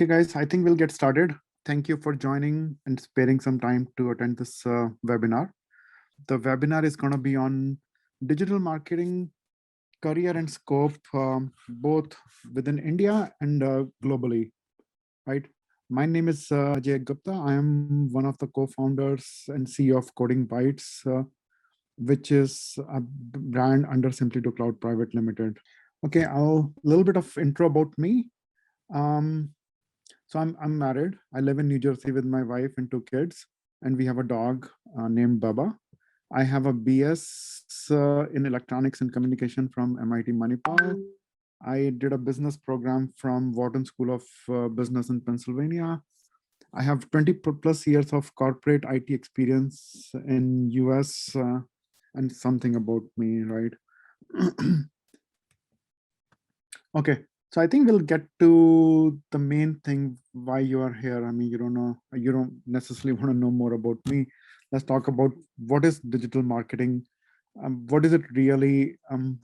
Okay, guys, I think we'll get started. Thank you for joining and sparing some time to attend this webinar. The webinar is going to be on digital marketing, career and scope, both within India and globally, right? My name is Ajay Gupta. I am one of the co-founders and CEO of Coding Bytes, which is a brand under Simply2Cloud Private Limited. Okay, a little bit of intro about me. So I'm married. I live in New Jersey with my wife and two kids, and we have a dog named Baba. I have a BS in electronics and communication from MIT Manipal. I did a business program from Wharton School of Business in Pennsylvania. I have 20 plus years of corporate IT experience in US and something about me, right? Okay, so I think we'll get to the main thing why you are here. I mean, you don't necessarily want to know more about me. Let's talk about what is digital marketing. What is it really?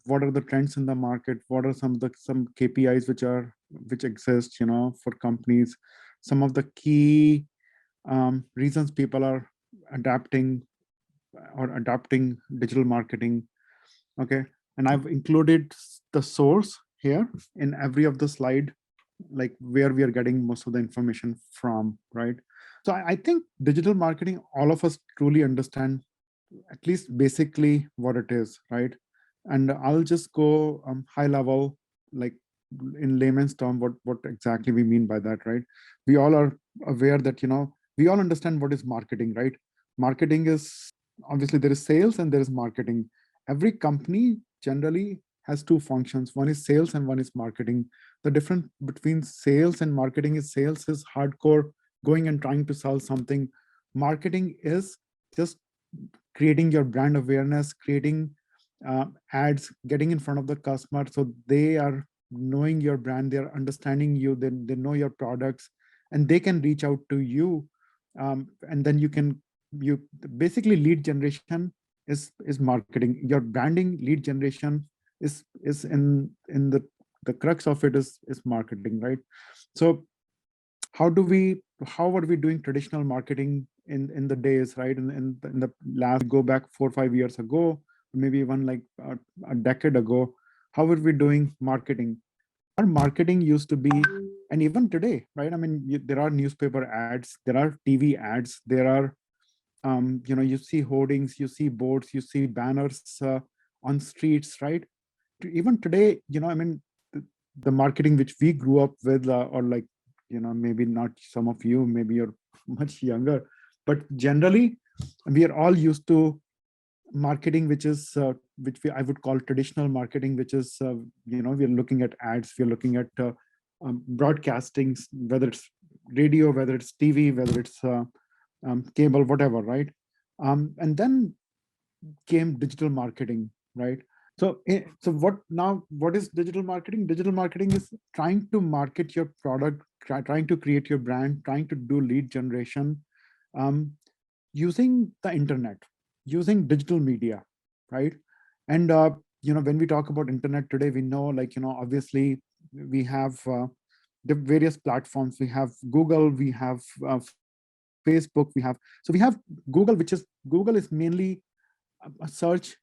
What are the trends in the market? What are some KPIs which exist, for companies? Some of the key reasons people are adapting adapting digital marketing. Okay, and I've included the source here in every of the slide, like where we are getting most of the information from, right? So I think digital marketing, all of us truly understand at least basically what it is, right? And I'll just go high level, like in layman's term, what exactly we mean by that, right? We all are aware that we all understand what is marketing, right? Marketing is, obviously there is sales and there is marketing. Every company generally has two functions. One is sales and one is marketing. The difference between sales and marketing is sales is hardcore going and trying to sell something. Marketing is just creating your brand awareness, creating ads, getting in front of the customer so they are knowing your brand, they're understanding you, they know your products, and they can reach out to you. And then you basically lead generation is marketing. Your branding, lead generation is in the crux of it is marketing, right? So how are we doing traditional marketing in the days, right? In the last, go back 4 or 5 years ago, maybe even like a decade ago, how were we doing marketing? Our marketing used to be, and even today, right? I mean, there are newspaper ads, there are TV ads, there are you see hoardings, you see boards, you see banners on streets, right? Even today, I mean, the marketing which we grew up with, or like, maybe not some of you, maybe you're much younger, but generally we are all used to marketing which is I would call traditional marketing, which is we're looking at ads, we're looking at broadcasting, whether it's radio, whether it's TV, whether it's cable, whatever, right? And then came digital marketing, right? So what is digital marketing? Digital marketing is trying to market your product, trying to create your brand, trying to do lead generation, using the internet, using digital media, right? And when we talk about internet today, we know, like, obviously we have the various platforms. We have Google, we have Facebook, we have Google is mainly a search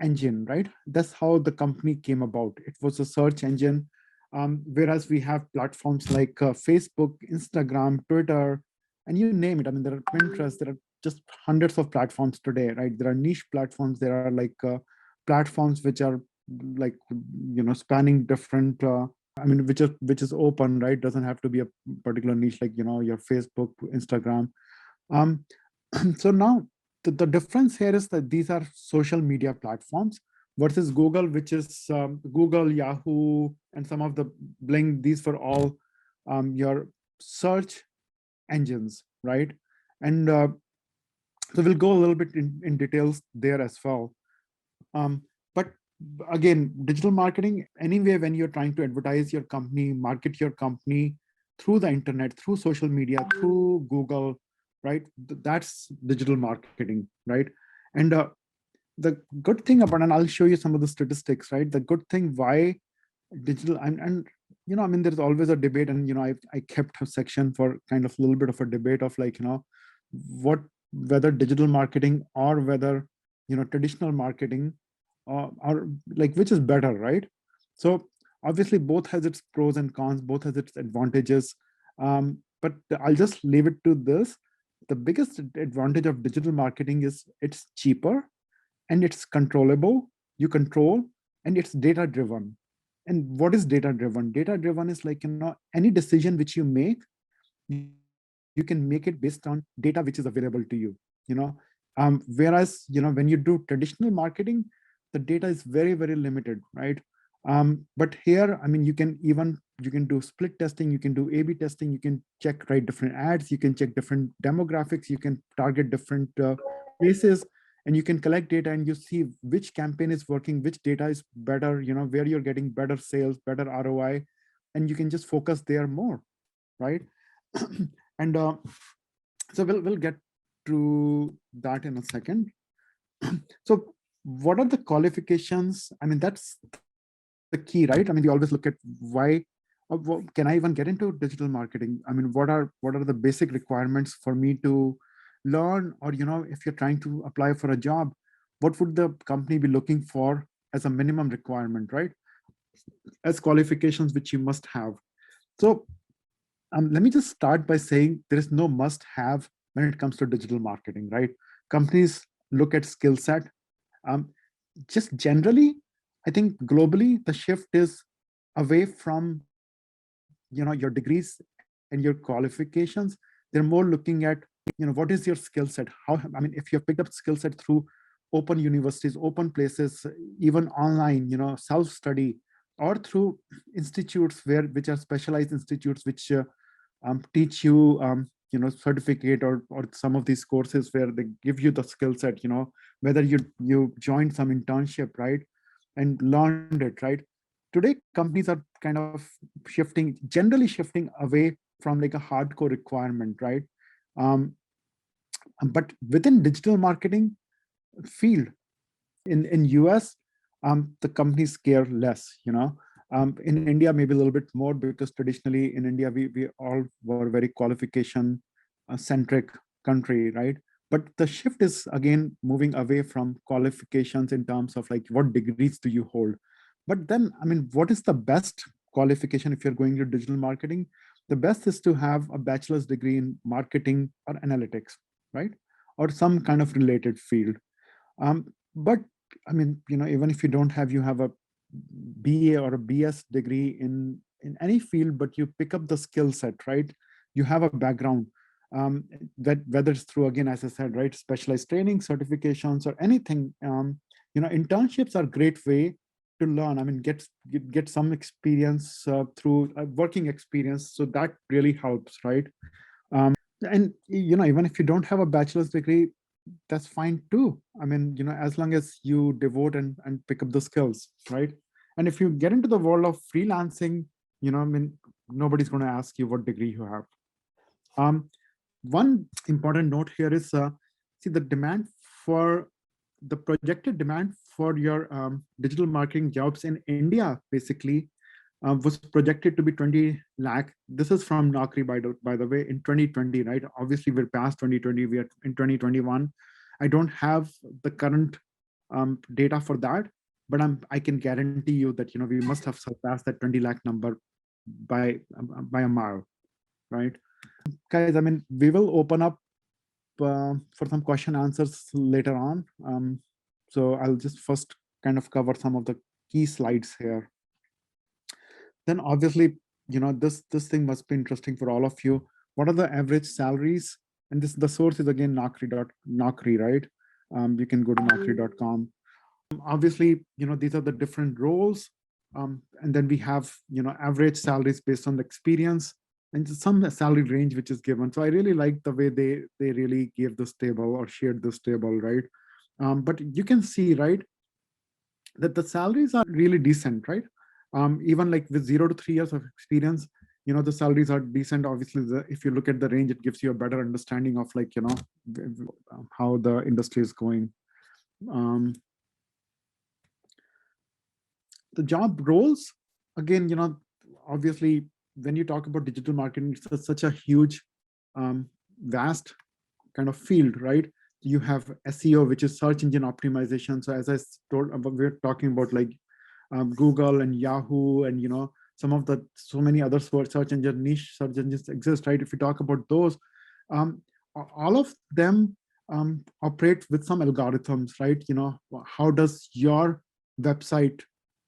engine, right? That's how the company came about. It was a search engine. Whereas we have platforms like Facebook, Instagram, Twitter, and you name it. I mean, there are Pinterest, there are just hundreds of platforms today, right? There are niche platforms. There are like platforms which are like, spanning different, I mean, which is open, right? Doesn't have to be a particular niche, like, your Facebook, Instagram. So now the difference here is that these are social media platforms versus Google, which is Google, Yahoo, and some of the Bling. These were all your search engines, right? And so we'll go a little bit in details there as well. But again, digital marketing, anyway, when you're trying to advertise your company, market your company through the internet, through social media, through Google, right? That's digital marketing, right? And the good thing about, and I'll show you some of the statistics, right? The good thing why digital and I mean, there's always a debate, and I kept a section for kind of a little bit of a debate of like, what, whether digital marketing or whether traditional marketing, or like, which is better, right? So obviously both has its pros and cons, both has its advantages. But I'll just leave it to this. The biggest advantage of digital marketing is it's cheaper and it's controllable. You control, and it's data driven. And what is data driven? Data driven is like, any decision which you make, you can make it based on data which is available to you. you know Whereas, when you do traditional marketing, the data is very, very limited, right? But here, I mean, you can do split testing, you can do A/B testing, you can check, right, different ads, you can check different demographics, you can target different places, and you can collect data, and you see which campaign is working, which data is better, where you're getting better sales, better ROI, and you can just focus there more, right? And so we'll get to that in a second. So what are the qualifications? I mean, that's the key, right? I mean, we always look at why, can I even get into digital marketing? I mean, what are the basic requirements for me to learn? Or, if you're trying to apply for a job, what would the company be looking for as a minimum requirement, right? As qualifications which you must have. So let me just start by saying there is no must have when it comes to digital marketing, right? Companies look at skill set. Um, just generally, I think globally, the shift is away from your degrees and your qualifications. They're more looking at, what is your skill set? How, I mean, if you have picked up skill set through open universities, open places, even online, self-study, or through institutes which are specialized institutes which teach you, certificate, or some of these courses where they give you the skill set, whether you joined some internship, right, and learned it, right? Today companies are kind of generally shifting away from like a hardcore requirement, right? um, but within digital marketing field, in US, the companies care less. In India, maybe a little bit more, because traditionally in India we all were very qualification centric country, right? But the shift is again moving away from qualifications in terms of like what degrees do you hold. But then, I mean, what is the best qualification if you're going to digital marketing? The best is to have a bachelor's degree in marketing or analytics, right? Or some kind of related field. But I mean, even if you don't have, you have a BA or a BS degree in any field, but you pick up the skill set, right? You have a background, that whether it's through, again, as I said, right, specialized training, certifications, or anything. Internships are a great way to learn. I mean, get some experience through working experience. So that really helps, right? And even if you don't have a bachelor's degree, that's fine too. I mean, as long as you devote and pick up the skills, right? And if you get into the world of freelancing, I mean, nobody's going to ask you what degree you have. One important note here is, see, the demand for the projected demand for your digital marketing jobs in India, basically, was projected to be 20 lakh. This is from Naukri, by the way, in 2020, right? Obviously, we're past 2020, we are in 2021. I don't have the current data for that, but I can guarantee you that, we must have surpassed that 20 lakh number by a mile, right? Guys, I mean, we will open up for some question answers later on. So I'll just first kind of cover some of the key slides here. Then obviously, this thing must be interesting for all of you. What are the average salaries? And this, the source is again Naukri, right? You can go to naukri.com. Obviously, these are the different roles. And then we have, average salaries based on the experience, and some salary range which is given. So I really like the way they really gave this table or shared this table, right? But you can see, right, that the salaries are really decent, right? Even like with 0 to 3 years of experience, the salaries are decent. Obviously, if you look at the range, it gives you a better understanding of like, how the industry is going. The job roles, again, obviously, when you talk about digital marketing, it's such a huge, vast kind of field, right? You have SEO, which is search engine optimization. So as I told, we're talking about like Google and Yahoo, and some of the so many other search engine niche search engines exist, right? If we talk about those, um, all of them operate with some algorithms, right? How does your website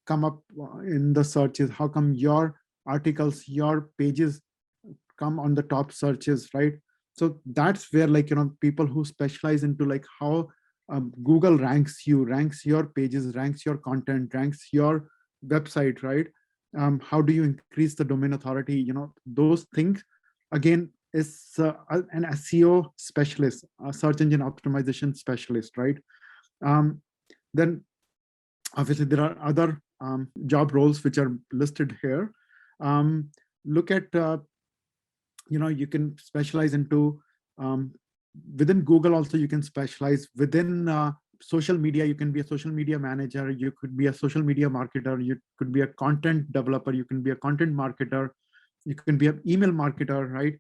come up in the searches? How come your articles, your pages come on the top searches, right? So that's where, like, people who specialize into like how Google ranks you, ranks your pages, ranks your content, ranks your website, right? How do you increase the domain authority? Those things again is an SEO specialist, a search engine optimization specialist, right? Then obviously there are other job roles which are listed here. Look at you can specialize into within Google. Also, you can specialize within social media. You can be a social media manager, you could be a social media marketer, you could be a content developer, you can be a content marketer, you can be an email marketer, right?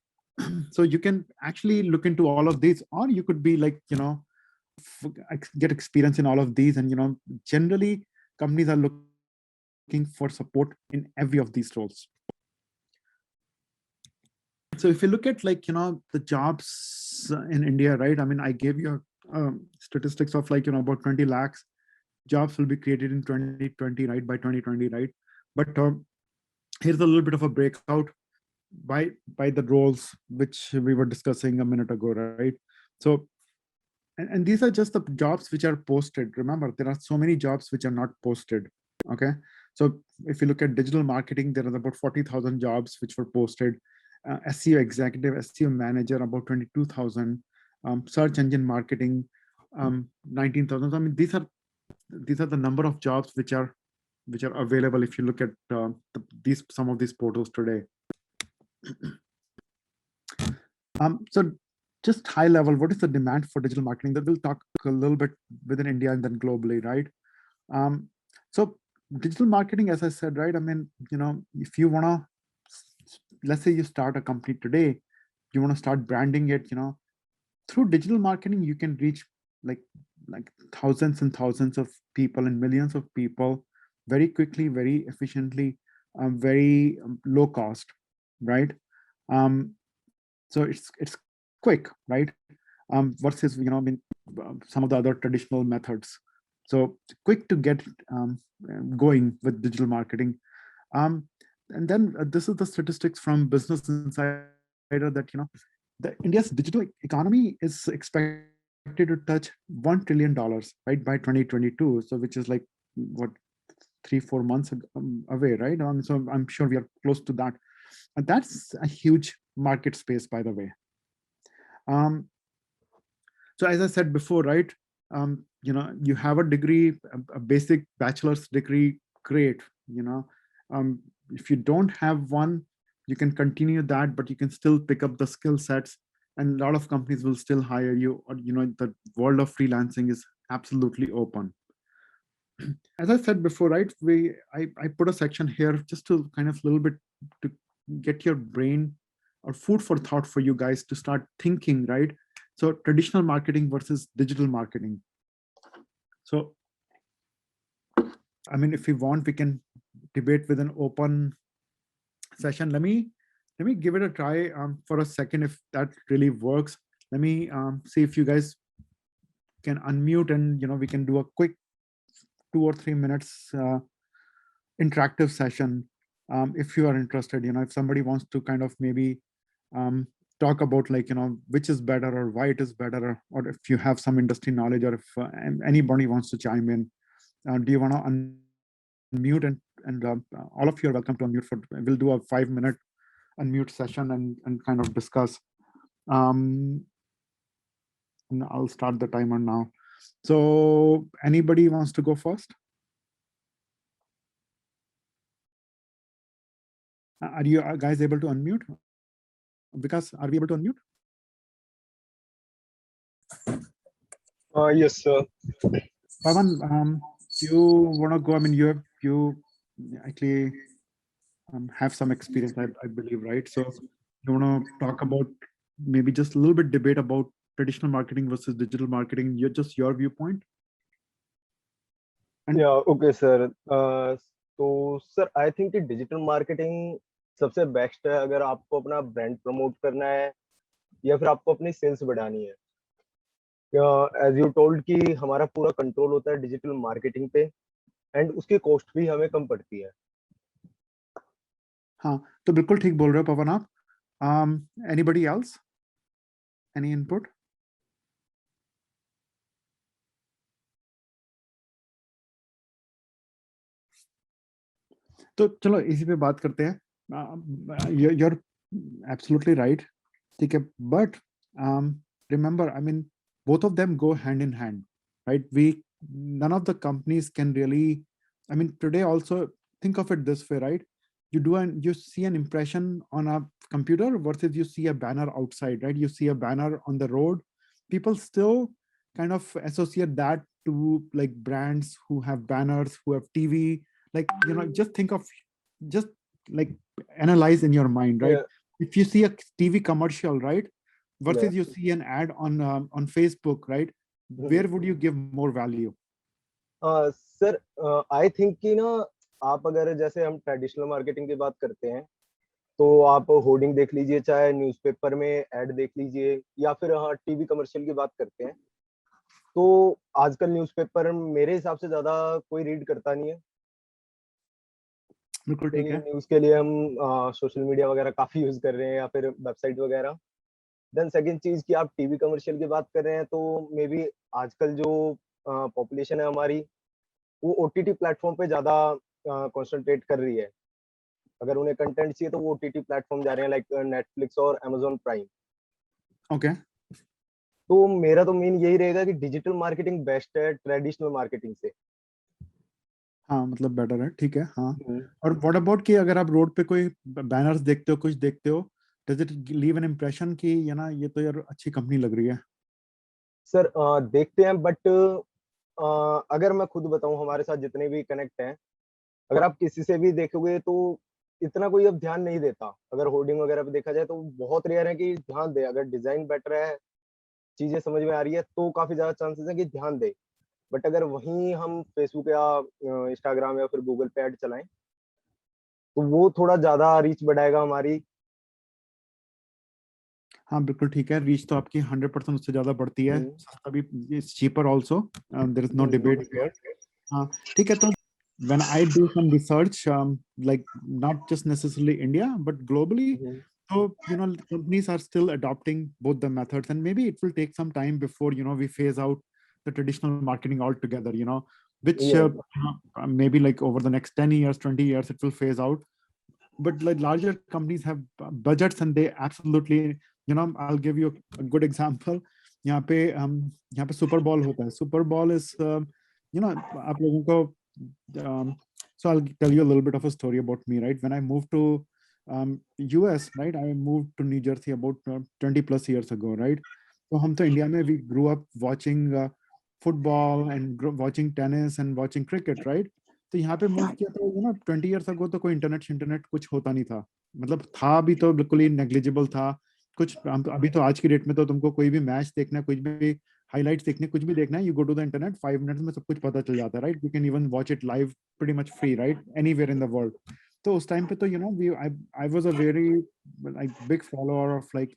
So you can actually look into all of these, or you could be like, get experience in all of these. And generally companies are looking for support in every of these roles. So if you look at like the jobs in India, right? I mean, I gave you statistics of like about 20 lakhs jobs will be created in 2020, right? By 2020, right? But here's a little bit of a breakout by the roles which we were discussing a minute ago, right? So and these are just the jobs which are posted. Remember, there are so many jobs which are not posted. Okay, so if you look at digital marketing, there are about 40,000 jobs which were posted. SEO executive, SEO manager, about 22,000. Search engine marketing, 19,000. I mean, these are the number of jobs which are available if you look at these some of these portals today. So just high level, what is the demand for digital marketing? That we'll talk a little bit within India and then globally, right? So digital marketing, as I said, right? I mean, if you want to, let's say you start a company today, you want to start branding it, through digital marketing, you can reach like thousands and thousands of people and millions of people very quickly, very efficiently, very low cost, right? So it's quick, right? Versus I mean, some of the other traditional methods. So quick to get going with digital marketing. And then this is the statistics from Business Insider that India's digital economy is expected to touch $1 trillion, right, by 2022. So which is like what 3-4 months away, right? So I'm sure we are close to that, and that's a huge market space, by the way. Um, so as I said before, right, you have a degree, a basic bachelor's degree, great. If you don't have one, you can continue that, but you can still pick up the skill sets, and a lot of companies will still hire you. Or the world of freelancing is absolutely open. As I said before, right, I put a section here just to kind of a little bit to get your brain or food for thought for you guys to start thinking, right? So traditional marketing versus digital marketing. So, I mean, if we want, we can debate with an open session. Let me give it a try for a second if that really works. Let me see if you guys can unmute, and we can do a quick 2 or 3 minutes interactive session. If you are interested, if somebody wants to kind of maybe talk about like, which is better or why it is better, or if you have some industry knowledge, or if anybody wants to chime in, do you want to unmute? And all of you are welcome to unmute. We'll do a 5-minute unmute session and kind of discuss. And I'll start the timer now. So anybody wants to go first? Are you guys able to unmute? Vikas, are we able to unmute? Yes, sir. Pawan, you want to go? I mean, you actually have some experience, I believe, right? So you want to talk about maybe just a little bit debate about traditional marketing versus digital marketing, just your viewpoint. And या okay sir, तो sir I think कि digital marketing सबसे best है अगर आपको अपना brand promote करना है या फिर आपको अपनी सेल्स बढ़ानी है। एज यू टोल्ड कि हमारा पूरा कंट्रोल होता है डिजिटल मार्केटिंग पे एंड उसकी कॉस्ट भी हमें कम पड़ती है। हाँ, तो बिल्कुल ठीक बोल रहे हो पवन आप। Anybody else, any input? तो चलो इसी पे बात करते हैं। you're absolutely right, ठीक है, but remember, I mean, both of them go hand in hand, right? None of the companies can really, I mean, today also, think of it this way, right? You see an impression on a computer versus you see a banner outside, right? You see a banner on the road. People still kind of associate that to like brands who have banners, who have TV. Like, just think of, just like analyze in your mind, right? If you see a TV commercial, right, versus you see an ad on Facebook, right, where would you give more value? Sir I think कि ना, आप अगर जैसे हम traditional marketing की बात करते हैं तो आप होर्डिंग देख लीजिए, चाहे न्यूज़पेपर में ऐड देख लीजिए, या फिर हाँ टीवी कमर्शियल की बात करते हैं तो आजकल न्यूज़पेपर मेरे हिसाब से ज्यादा कोई रीड करता नहीं है। बिल्कुल ठीक है। न्यूज के लिए हम सोशल मीडिया वगैरह काफी यूज कर रहे हैं या फिर वेबसाइट वगैरह। देन सेकंड चीज की आप टीवी कमर्शियल की बात कर रहे हैं तो मे बी आजकल जो पॉपुलेशन है हमारी वो ओटीटी प्लेटफॉर्म पे ज्यादा कंसंट्रेट कर रही है। अगर उन्हें कंटेंट चाहिए तो वो ओटीटी प्लेटफॉर्म जा रहे हैं लाइक नेटफ्लिक्स और अमेजोन प्राइम। ओके, तो मेरा तो मेन यही रहेगा कि डिजिटल मार्केटिंग बेस्ट है ट्रेडिशनल मार्केटिंग से। हाँ, मतलब बेटर है, ठीक है, हाँ। और व्हाट अबाउट कि अगर आप रोड पे कोई बैनर्स देखते हो, कुछ देखते हो, does it leave an impression कि ये तो यार अच्छी कंपनी लग रही है? सर देखते हैं बट अगर मैं खुद बताऊं हमारे साथ जितने भी कनेक्ट हैं, अगर आप किसी से भी देखोगे तो इतना कोई अब ध्यान नहीं देता। अगर होर्डिंग वगैरह पे देखा जाए तो बहुत रेयर है कि ध्यान दे। अगर डिजाइन बेटर है, चीजें समझ में आ रही है तो काफी ज्यादा चांसेस है कि ध्यान दे। बट अगर वहीं हम फेसबुक या इंस्टाग्राम या फिर गूगल पे ऐड चलाएं तो वो थोड़ा ज्यादा रीच बढ़ाएगा हमारी। हाँ, बिल्कुल ठीक है, रीच तो आपकी 100% उससे ज्यादा बढ़ती है, सस्ता भी, cheaper also, there is no debate here. हाँ, ठीक है, तो when I do some research, like not just necessarily India but globally, so companies are still adopting both the methods, and maybe it will take some time before we phase out the traditional marketing altogether, which maybe like over the next 10 years, 20 years, it will phase out. But like larger companies have budgets, and they absolutely, I'll give you a good example. यहाँ पे super ball होता है। Super ball is आप लोगों को, so I'll tell you a little bit of a story about me, right? When I moved to US, right, I moved to New Jersey about 20 plus years ago, right? So हम तो India में, we grew up watching football and watching tennis and watching cricket, right? तो यहाँ पे move किया तो 20 years ago तो कोई इंटरनेट कुछ होता नहीं था, मतलब था भी तो बिल्कुल ही नेग्लिजिबल था कुछ। अभी तो आज की डेट में तो तुमको कोई भी मैच देखना है, कुछ भी हाइलाइट्स देखने, कुछ भी देखना है, you go to the internet, 5 minutes में सब कुछ पता चल जाता है, right? You can even watch it live pretty much free, right, anywhere in the world. तो उस टाइम पे तो I was a very like big follower of, like,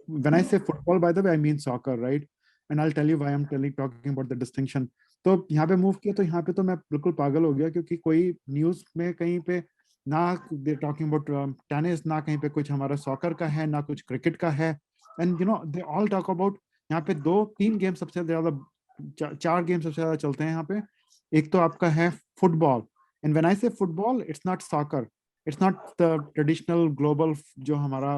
when I say football, by the way, I mean soccer, right? And I'll tell you why I'm talking about the distinction. तो यहाँ पे move किया तो यहाँ पे तो मैं बिल्कुल पागल हो गया, क्योंकि कोई न्यूज में कहीं पे ना दे टॉकिंग अबाउट टेनिस, ना कहीं पे कुछ हमारा सॉकर का है, ना कुछ क्रिकेट का है। And they all talk about, यहाँ पे 2-3 गेम सबसे ज्यादा, 4 गेम सबसे ज्यादा चलते हैं यहाँ पे। एक तो आपका है फुटबॉल, एंड व्हेन आई से football, it's not soccer, it's not the traditional global जो हमारा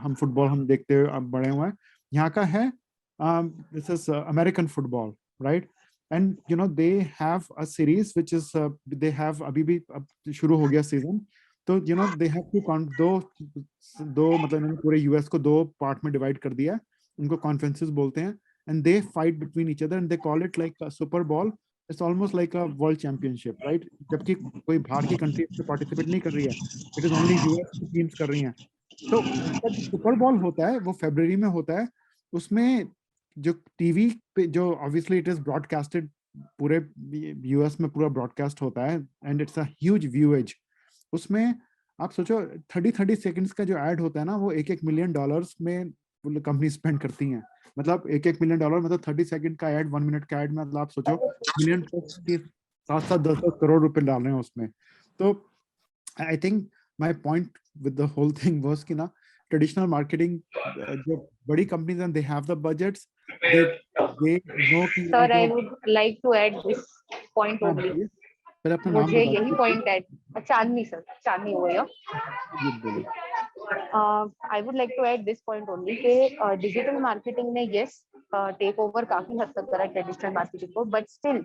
हम फुटबॉल हम देखते हुए अब बड़े हुए हैं। यहाँ का है this is American football, right? And they have a series which is, they have अभी भी अब शुरू हो गया सीजन। तो दे हैव टू दो दो मतलब इन्होंने पूरे यूएस को 2 पार्ट में डिवाइड कर दिया है, उनको कॉन्फ्रेंसेस बोलते हैं, and they fight between each other, and they call it like super ball it's almost like a world championship, right? जबकि कोई बाहर की कंट्री इसमें पार्टिसिपेट नहीं कर रही है, इट इज ओनली यूएस की टीम्स कर रही हैं। तो उसका जो सुपर बॉल होता है वो फरवरी में होता है। उसमें जो टीवी पे जो ऑब्वियसली इट इज ब्रॉडकास्टेड, पूरे यूएस में पूरा ब्रॉडकास्ट होता है एंड इट्स अ ह्यूज व्यूएज। उसमें आप सोचो 30-30 सेकंड्स का जो ऐड होता है ना, वो $1-1 मिलियन में कंपनी स्पेंड करती हैं। मतलब $1-1 मिलियन मतलब 30 सेकंड का ऐड, 1 मिनट का ऐड में, मतलब आप सोचो मिलियन के 7-10 करोड़ रुपए डाल रहे हैं उसमें। तो I think my point with the whole thing was कि ना, ट्रेडिशनल मार्केटिंग जो बड़ी कंपनीज हैं, they have the budgets, they know कि सर आई जो। Would like to add this point हाँ ओनली। बोलिए, पहले अपना नाम मुझे बता यही दीजिए। Point add, Chandni sir, Chandni हो गया। जी बोलिए। I would like to add this point only कि डिजिटल मार्केटिंग ने यस टेक ओवर काफी हद तक करा ट्रेडिशनल मार्केटिंग को, but still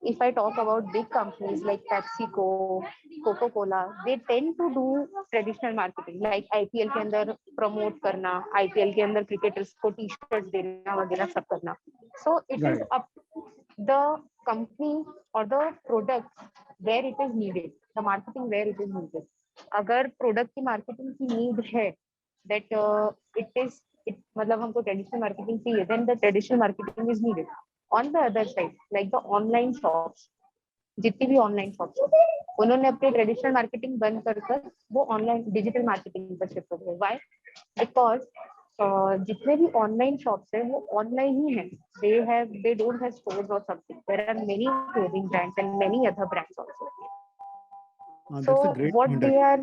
if I talk about big companies like PepsiCo, Coca-Cola, they tend to do traditional marketing like IPL के अंदर promote करना, IPL के अंदर क्रिकेटर्स को टी शर्ट देना वगैरह सब करना। So it is right. up the company or the product where it is needed, the marketing where it is needed. अगर प्रोडक्ट की मार्केटिंग की नीड है, that it is it मतलब हमको ट्रेडिशनल मार्केटिंग चाहिए, then the traditional marketing is needed. On the other side, like the online shops, जितनी भी online shops है, उन्होंने अपनी ट्रेडिशनल मार्केटिंग बंद कर वो ऑनलाइन डिजिटल मार्केटिंग पर शिफ्ट हो गए। व्हाई? बिकॉज जितने भी ऑनलाइन शॉप्स है वो ऑनलाइन ही है, they don't have stores or something. There are many clothing brands and many other brands also. So that's a great what point. they are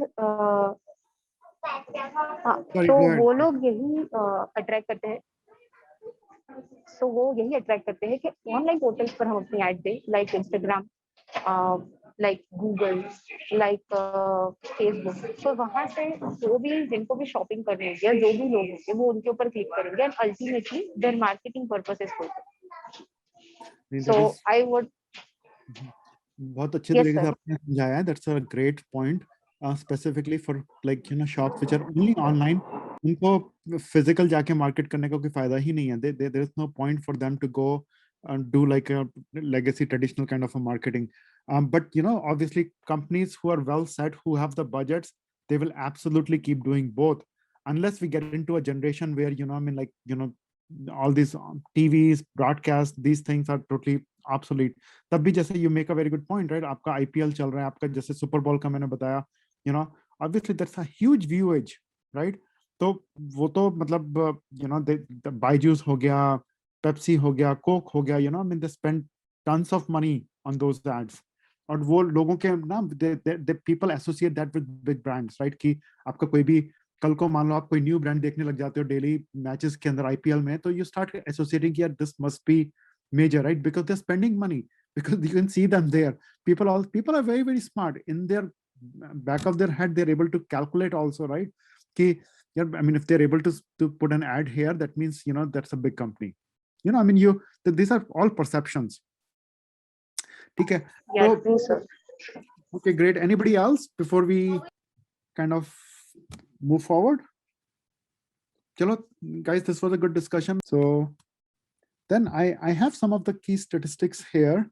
हाँ, sorry, तो go ahead. वो लोग यही अट्रैक्ट करते हैं। सो वो यही अट्रैक्ट करते हैं कि ऑनलाइन पोर्टल्स पर हम अपनी ऐड दें, like Instagram, like Google, like Facebook. तो वहां से जो भी जिनको भी शॉपिंग करनी होगी या जो भी लोग होंगे वो उनके ऊपर क्लिक करेंगे and ultimately their marketing purpose is fulfilled. That so is I would बहुत अच्छे यस तरीके से सर। आपने समझाया है। That's a great point. Specifically for like shops which are only online, उनको फिजिकल जाके मार्केट करने का कोई फायदा ही नहीं है। There is no point for them to go and do like a legacy traditional kind of a marketing. But obviously companies who are well set, who have the budgets, they will absolutely keep doing both, unless we get into a generation where I mean, like all these TVs broadcast, these things are totally obsolete. तब भी जैसे you make a very good point, right? आपका IPL चल रहा है, आपका जैसे super ball का मैंने बताया, obviously that's a huge viewage, right? तो वो तो मतलब बायजूस हो गया, पेप्सी हो गया, कोक हो गया, I mean they spend tons of money on those ads. और वो लोगों के ना, people associate that with big brands, right? कि आपका कोई भी, कल को मान लो आप कोई न्यू ब्रांड देखने लग जाते हो डेली मैचेस के अंदर आईपीएल में, तो यू स्टार्ट एसोसिएटिंग कि यार this must be major, right? Because they're spending money, because you can see them there. People are very, very smart. In their back of their head, they're able to calculate also, right? कि yeah, I mean, if they're able to put an ad here, that means that's a big company. I mean, these are all perceptions. ठीक है? या So true sir. okay, great. Anybody else before we kind of move forward? Chalo, guys, this was a good discussion. So then I have some of the key statistics here,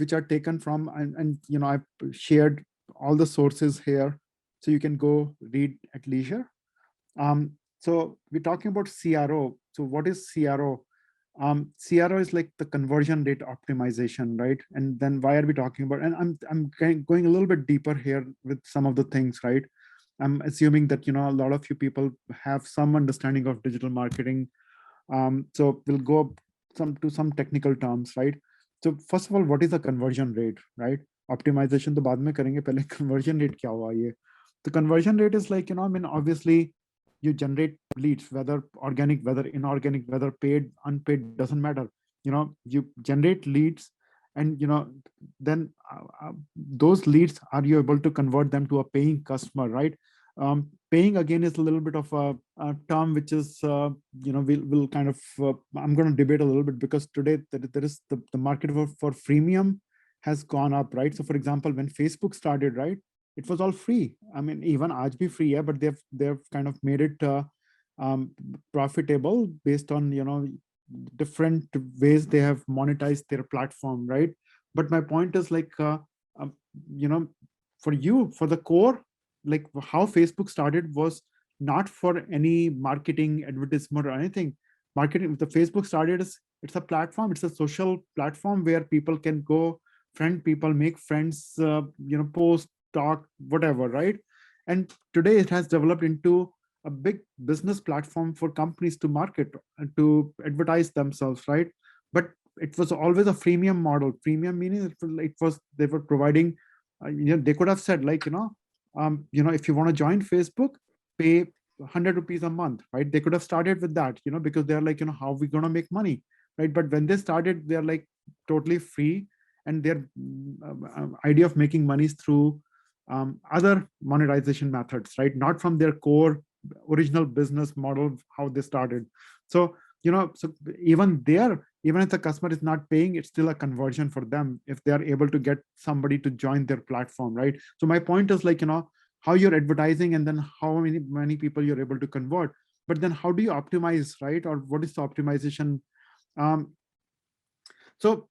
which are taken from, and I've shared all the sources here, so you can go read at leisure. So we're talking about CRO. So what is CRO? CRO is like the conversion rate optimization, right? And then why are we talking about? And I'm going a little bit deeper here with some of the things, right? I'm assuming that a lot of you people have some understanding of digital marketing. So we'll go some technical terms, right? So first of all, what is the conversion rate, right? Optimization तो बाद में करेंगे, पहले conversion rate क्या हुआ ये? The conversion rate is like, I mean, obviously you generate leads, whether organic, whether inorganic, whether paid, unpaid, doesn't matter. You generate leads, and then those leads, are you able to convert them to a paying customer, right? Paying again is a little bit of a term which is we'll kind of I'm going to debate a little bit, because today there is the market for freemium has gone up, right? So for example, when Facebook started, right, it was all free. I mean, even aaj bhi free hai, but they've kind of made it profitable based on different ways they have monetized their platform, right? But my point is like, um, you know, for you, for the core, like how Facebook started was not for any marketing, advertisement or anything. Marketing, the Facebook started is, it's a platform, it's a social platform where people can go friend people, make friends, post, talk, whatever, right? And today it has developed into a big business platform for companies to market and to advertise themselves, right? But it was always a freemium model. Premium meaning it was they were providing, they could have said like, if you want to join Facebook, pay 100 rupees a month, right? They could have started with that, because they're like, how are we going to make money, right? But when they started, they're like totally free, and their idea of making money is through other monetization methods, right? Not from their core original business model, how they started. So, so even there, even if the customer is not paying, it's still a conversion for them if they are able to get somebody to join their platform, right? So my point is like, how you're advertising and then how many people you're able to convert. But then how do you optimize, right? Or what is the optimization? Um, so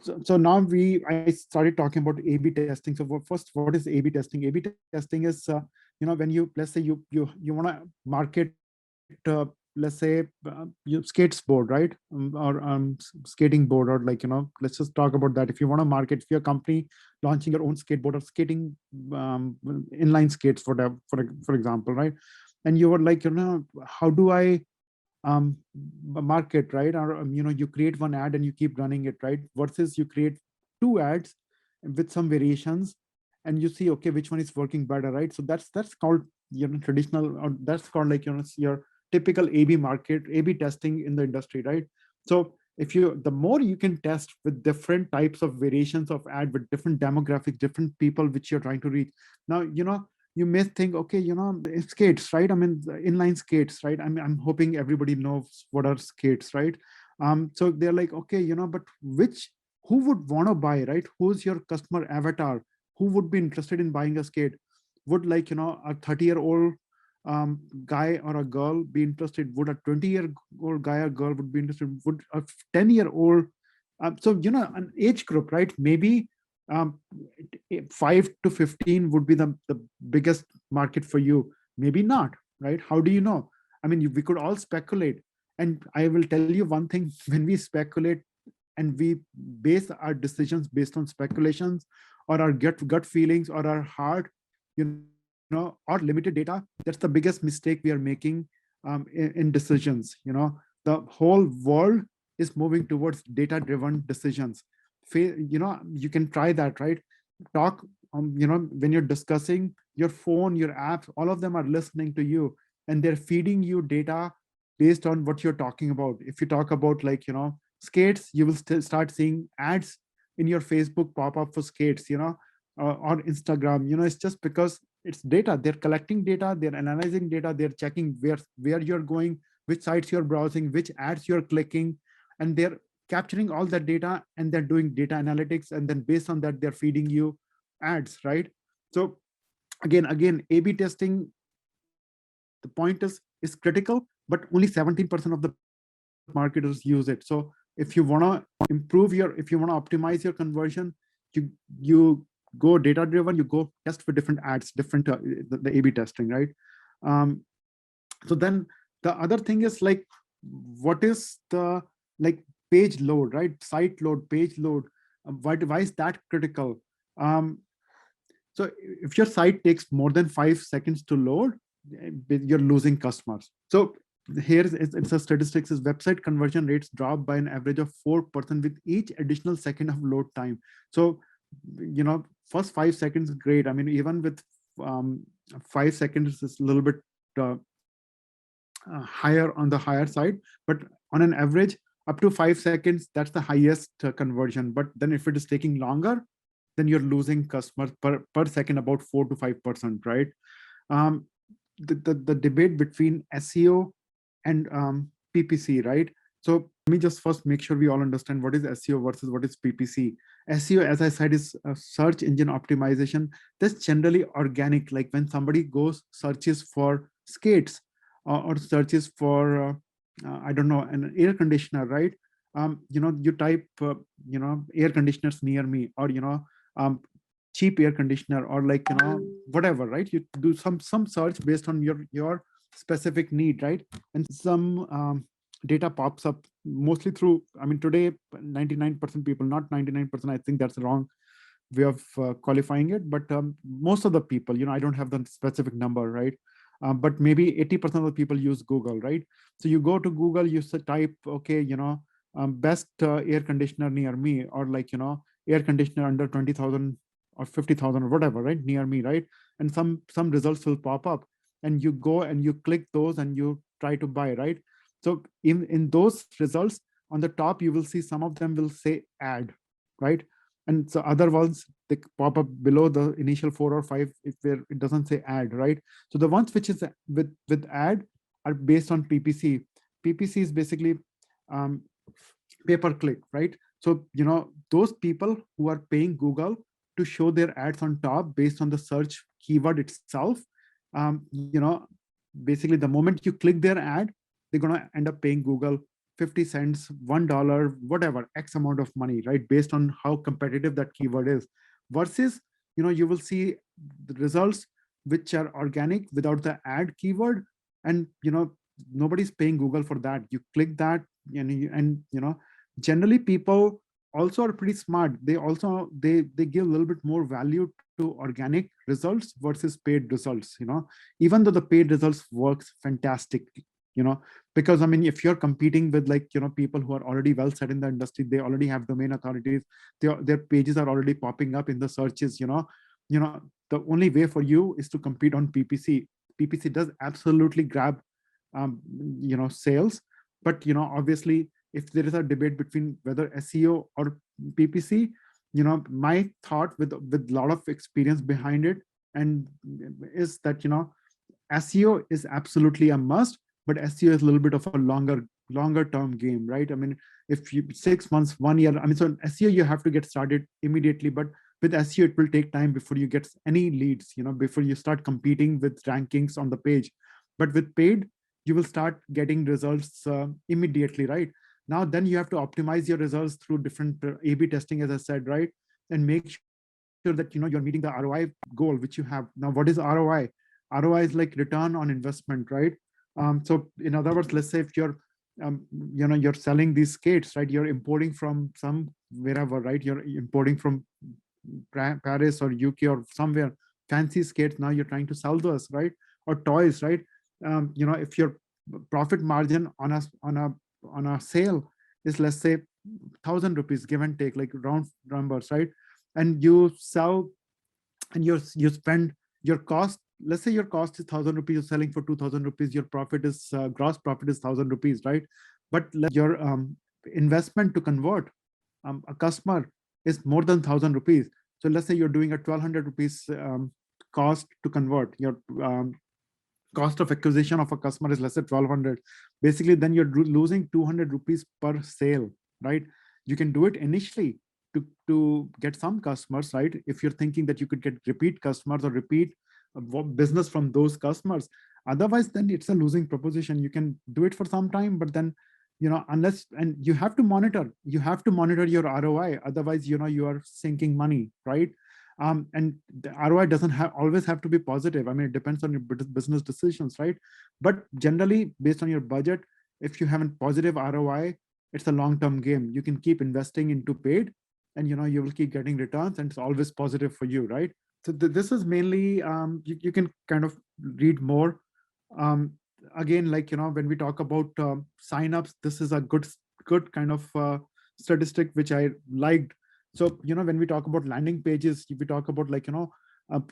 so now I started talking about A/B testing. So first, what is A/B testing? A/B testing is, when you, let's say you want to market, let's say you skates board, right? Or skating board, or like, let's just talk about that. If you want to market, if you're a company launching your own skateboard or skating, inline skates, whatever, for example, right? And you were like, how do I market, right? Or you create one ad and you keep running it, right? Versus you create two ads with some variations, and you see, okay, which one is working better, right? So that's called, traditional, or that's called like, your typical A/B testing in the industry, right? So if you, the more you can test with different types of variations of ad, with different demographics, different people which you're trying to reach. Now, you may think, okay, skates, right? I mean, the inline skates, right? I'm hoping everybody knows what are skates, right? So they're like, okay, but who would want to buy, right? Who's your customer avatar? Who would be interested in buying a skate? Would, like, a 30-year-old guy or a girl be interested? Would a 20-year-old guy or girl would be interested? Would a 10-year-old, so, an age group, right? Maybe 5 to 15 would be the biggest market for you. Maybe not, right? How do you know? I mean, we could all speculate. And I will tell you one thing, when we speculate and we base our decisions based on speculations, or our gut feelings, or our heart, or limited data, that's the biggest mistake we are making in decisions. The whole world is moving towards data driven decisions. You can try that, right? Talk, when you're discussing, your phone, your apps, all of them are listening to you, and they're feeding you data based on what you're talking about. If you talk about, like, skates, you will still start seeing ads in your Facebook pop up for skates, or Instagram. It's just because it's data. They're collecting data, they're analyzing data, they're checking where you're going, which sites you're browsing, which ads you're clicking, and they're capturing all that data, and they're doing data analytics, and then based on that, they're feeding you ads, right? So again, A/B testing, the point is critical, but only 17% of the marketers use it. So if you want to if you want to optimize your conversion, you go data driven, you go test for different ads, different the A/B testing, right? So then the other thing is like, what is the, like, page load, right? Site load, page load. Why is that critical? So if your site takes more than 5 seconds to load, you're losing customers. So it's a statistics, is website conversion rates drop by an average of 4% with each additional second of load time. So, first 5 seconds is great. I mean, even with 5 seconds is a little bit higher on the higher side, but on an average, up to 5 seconds, that's the highest conversion. But then if it is taking longer, then you're losing customers per second about 4 to 5%, right? The debate between SEO and PPC, right? So let me just first make sure we all understand what is SEO versus what is PPC. SEO, as I said, is search engine optimization. That's generally organic, like when somebody goes searches for skates, or searches for I don't know, an air conditioner, right? you type, air conditioners near me, or, cheap air conditioner, or like, whatever, right? You do some search based on your specific need, right? And some data pops up mostly through, I mean, today 99% people, not 99%, I think that's the wrong way of qualifying it, but most of the people, I don't have the specific number, right? But maybe 80% of the people use Google, right? So you go to Google, you type, okay, best air conditioner near me, or like, air conditioner under 20,000 or 50,000 or whatever, right, near me, right? And some results will pop up, and you go and you click those and you try to buy, right? So in those results, on the top, you will see some of them will say ad, right? And so other ones, they pop up below the initial 4 or 5 where it doesn't say ad, right? So the ones which is with ad are based on PPC. PPC is basically um, pay per click, right? So those people who are paying Google to show their ads on top based on the search keyword itself, basically the moment you click their ad, they're going to end up paying Google 50 cents, $1, whatever, X amount of money, right? Based on how competitive that keyword is. Versus, you will see the results which are organic without the ad keyword. And, nobody's paying Google for that. You click that, and generally people also are pretty smart. They also, they give a little bit more value to organic results versus paid results, even though the paid results works fantastically, because I mean, if you're competing with like, people who are already well set in the industry, they already have domain authorities, their pages are already popping up in the searches, the only way for you is to compete on PPC. PPC does absolutely grab, sales, but, obviously, if there is a debate between whether SEO or PPC, my thought with a lot of experience behind it, and is that, SEO is absolutely a must, but SEO is a little bit of a longer term game, right? I mean, if you 6 months, 1 year, I mean, so SEO, you have to get started immediately, but with SEO, it will take time before you get any leads, before you start competing with rankings on the page. But with paid, you will start getting results immediately, right? Now, then you have to optimize your results through different A/B testing, as I said, right? And make sure that, you're meeting the ROI goal, which you have. Now, what is ROI? ROI is like return on investment, right? So in other words, let's say if you're, you're selling these skates, right? You're importing from some wherever, right? You're importing from Paris or UK or somewhere, fancy skates. Now you're trying to sell those, right? Or toys, right? If your profit margin on a sale is, let's say, 1,000 rupees, give and take, like round numbers, right? And you sell, and you spend your cost, let's say your cost is 1,000 rupees, you're selling for 2,000 rupees, your profit is gross profit is 1,000 rupees, right? But your investment to convert a customer is more than 1,000 rupees. So let's say you're doing a 1,200 rupees cost to convert. Your cost of acquisition of a customer is, let's say, 1,200. Basically, then you're losing 200 rupees per sale, right? You can do it initially to get some customers, right? If you're thinking that you could get repeat customers or repeat business from those customers. Otherwise, then it's a losing proposition. You can do it for some time, but then, unless, and you have to monitor your ROI. Otherwise, you are sinking money, right? And the ROI doesn't always have to be positive. I mean, it depends on your business decisions, right? But generally, based on your budget, if you have a positive ROI, it's a long-term game. You can keep investing into paid, and you will keep getting returns, and it's always positive for you, right? So this is mainly, you can kind of read more. Again, like, when we talk about signups, this is a good kind of statistic which I liked. So, when we talk about landing pages, if we talk about, like,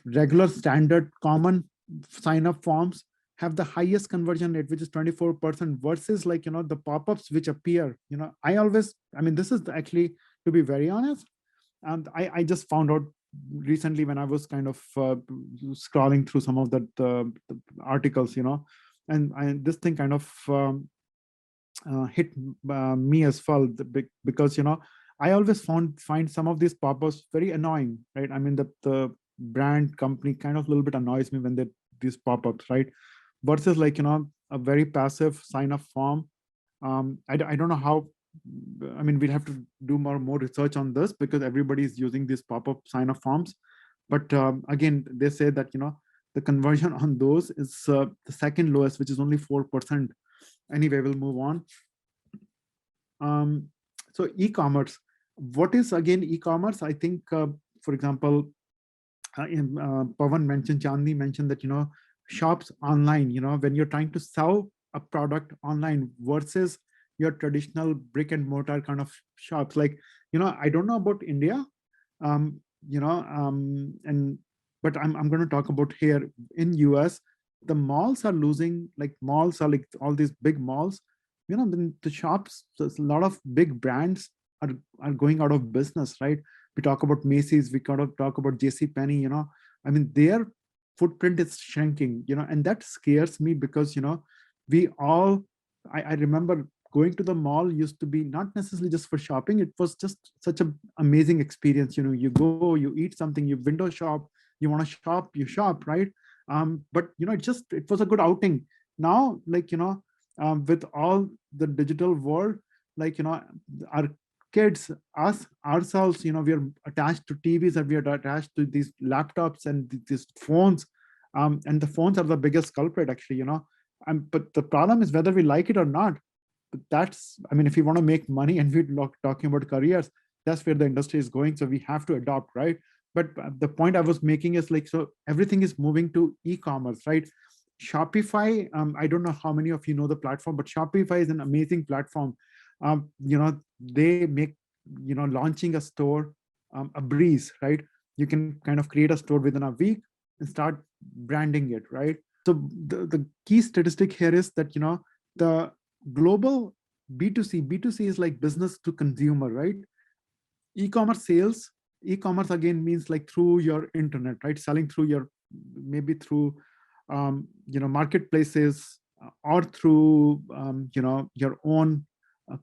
regular standard common sign up forms have the highest conversion rate, which is 24%, versus, like, the pop-ups which appear, I mean, this is actually, to be very honest, and I just found out recently when I was kind of scrolling through some of the articles, and this thing kind of hit me as well, because I always find some of these pop-ups very annoying, right? I mean, the brand company kind of a little bit annoys me when these pop-ups, right? Versus, like, a very passive sign up form. I don't know how I mean, we'll have to do more research on this because everybody is using these pop-up sign-up forms. But again, they say that, the conversion on those is the second lowest, which is only 4%. Anyway, we'll move on. So e-commerce, what is again e-commerce? I think, for example, Pawan mentioned, Chandni mentioned that, shops online, when you're trying to sell a product online versus your traditional brick and mortar kind of shops. Like, I don't know about India, but I'm going to talk about here in US, the malls are losing, like malls are like all these big malls, the shops, there's a lot of big brands are going out of business, right? We talk about Macy's, we kind of talk about JC Penney, I mean, their footprint is shrinking, and that scares me because, we all, I remember going to the mall used to be not necessarily just for shopping. It was just such an amazing experience. You go, you eat something, you window shop, you want to shop, you shop, right? But, it was a good outing. Now, like, with all the digital world, like, our kids, us ourselves, we are attached to TVs and we are attached to these laptops and these phones, and the phones are the biggest culprit, actually. But the problem is whether we like it or not. But that's, I mean, if you want to make money and we're talking about careers, that's where the industry is going. So we have to adopt, right? But the point I was making is like, so everything is moving to e-commerce, right? Shopify, I don't know how many of you know the platform, but Shopify is an amazing platform. They make, launching a store, a breeze, right? You can kind of create a store within a week and start branding it, right? So the key statistic here is that, the global B2C is like business to consumer, right? E-commerce sales, e-commerce again means like through your internet, right? Selling through your, maybe through, marketplaces, or through, your own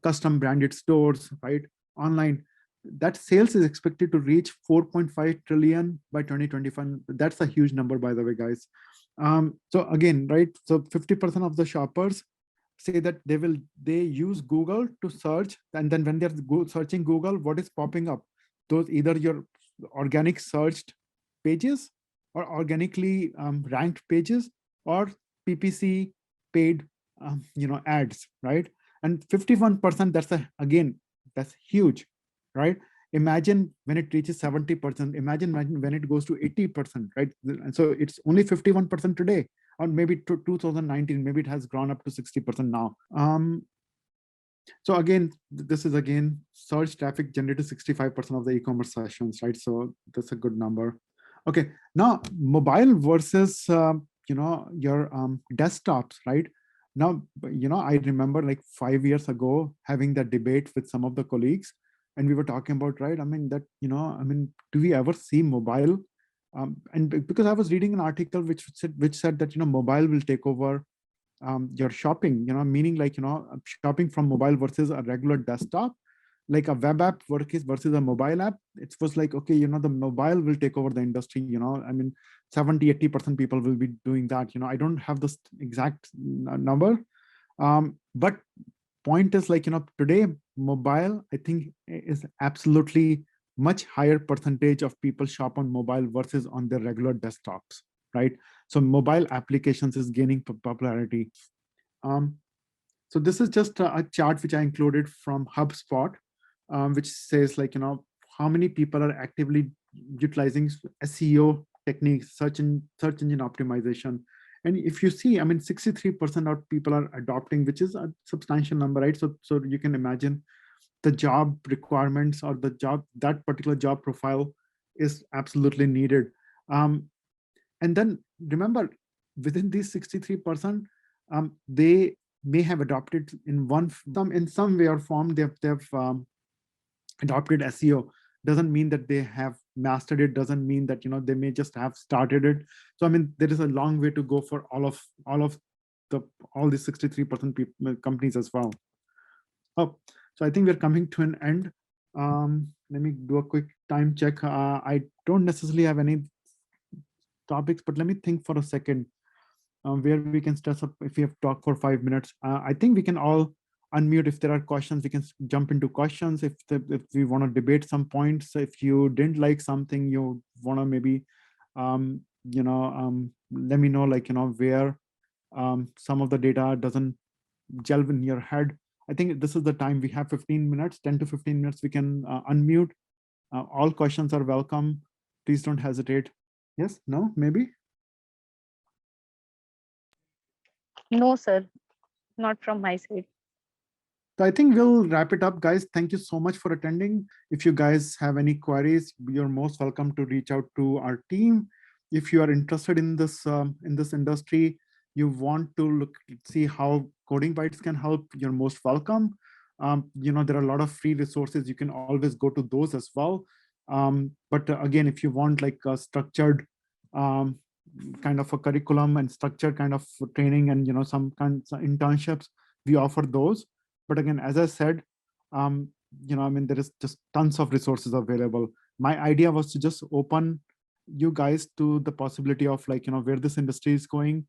custom branded stores, right? Online. That sales is expected to reach 4.5 trillion by 2025. That's a huge number, by the way, guys. So again, right? So 50% of the shoppers say that they use Google to search, and then when they're searching Google, what is popping up? Those either your organic searched pages or organically ranked pages or PPC paid ads, right? And 51%, that's huge, right? Imagine when it reaches 70%, imagine when it goes to 80%, right? And so it's only 51% today, or maybe to 2019, maybe it has grown up to 60% now. So again, this is again, search traffic generated 65% of the e-commerce sessions, right? So that's a good number. Okay, now mobile versus your desktops, right? Now, I remember like 5 years ago having that debate with some of the colleagues, and we were talking about, right? I mean, that, do we ever see mobile? And because I was reading an article which said that, mobile will take over your shopping, meaning like, shopping from mobile versus a regular desktop, like a web app versus a mobile app. It was like, okay, the mobile will take over the industry, I mean, 70-80% people will be doing that. I don't have this exact number, but point is like, today mobile, I think, is absolutely much higher percentage of people shop on mobile versus on their regular desktops, right? So mobile applications is gaining popularity. So this is just a chart which I included from HubSpot, which says like, how many people are actively utilizing SEO techniques, search engine optimization. And if you see, I mean, 63% of people are adopting, which is a substantial number, right? So you can imagine the job requirements or that particular job profile is absolutely needed. And then remember, within these 63%, they may have adopted in some way or form. They've adopted SEO. Doesn't mean that they have mastered it. Doesn't mean that they may just have started it. So I mean, there is a long way to go for all the 63% companies as well. Oh, so I think we're coming to an end. Let me do a quick time check. I don't necessarily have any topics, but let me think for a second where we can stress up if we have talked for 5 minutes. I think we can all unmute. If there are questions, we can jump into questions. If we want to debate some points, if you didn't like something, you want to maybe, let me know, like, where some of the data doesn't gel in your head. I think this is the time. We have 15 minutes, 10 to 15 minutes. We can unmute. All questions are welcome. Please don't hesitate. Yes, no, maybe? No, sir, not from my side. So I think we'll wrap it up, guys. Thank you so much for attending. If you guys have any queries, you're most welcome to reach out to our team. If you are interested in this industry, you want to see how Coding Bytes can help, you're most welcome. There are a lot of free resources. You can always go to those as well. But again, if you want like a structured kind of a curriculum and structured kind of training and some kinds of internships, we offer those. But again, as I said, there is just tons of resources available. My idea was to just open you guys to the possibility of where this industry is going.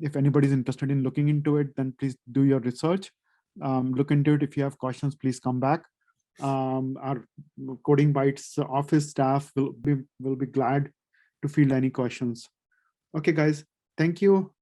If anybody's interested in looking into it, then please do your research. Look into it. If you have questions, please come back. Our Coding Bytes office staff will be glad to field any questions. Okay, guys, thank you.